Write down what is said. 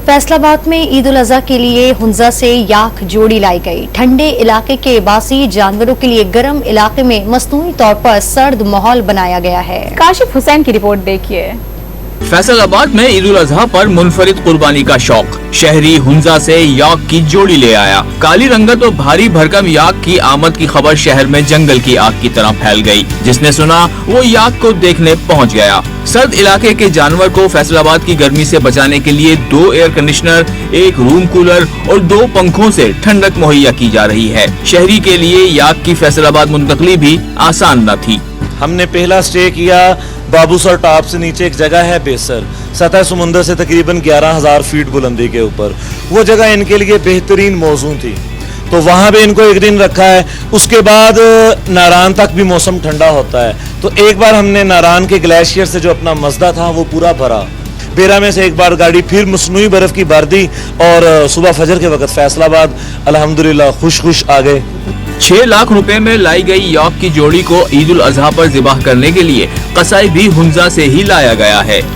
फैसलाबाद में ईद उल अजहा के लिए हुंजा से याक जोड़ी लाई गई। ठंडे इलाके के बासी जानवरों के लिए गर्म इलाके में मसनूई तौर पर सर्द माहौल बनाया गया है। काशिफ हुसैन की रिपोर्ट देखिए। फैसलाबाद में ईद उल अजहा पर मुनफरिद कुर्बानी का शौक शहरी हुंजा से याक की जोड़ी ले आया। काली रंगत और भारी भरकम याक की आमद की खबर शहर में जंगल की आग की तरह फैल गई। जिसने सुना वो याक को देखने पहुंच गया। सर्द इलाके के जानवर को फैसलाबाद की गर्मी से बचाने के लिए 2 एयर कंडीशनर, 1 रूम कूलर और 2 पंखों से ठंडक मुहैया की जा रही है। शहरी के लिए याक की फैसलाबाद मुंतकली भी आसान न थी। हमने पहला स्टे किया बाबूसर टॉप से नीचे एक जगह है बेसर, सतह समुंदर से तकरीबन 11,000 फीट बुलंदी के ऊपर। वो जगह इनके लिए बेहतरीन मौजू थी, तो वहाँ पे इनको एक दिन रखा है। उसके बाद नारान तक भी मौसम ठंडा होता है, तो एक बार हमने नारान के ग्लेशियर से जो अपना मजदा था वो पूरा भरा। बेरा में से एक बार गाड़ी फिर मसनूई बर्फ की भर दी और सुबह फजर के वक्त फैसलाबाद अल्हम्दुलिल्लाह खुश आ गए। 6 लाख रुपए में लाई गई याक की जोड़ी को ईद उल अजहा पर ज़िबाह करने के लिए कसाई भी हुंजा से ही लाया गया है।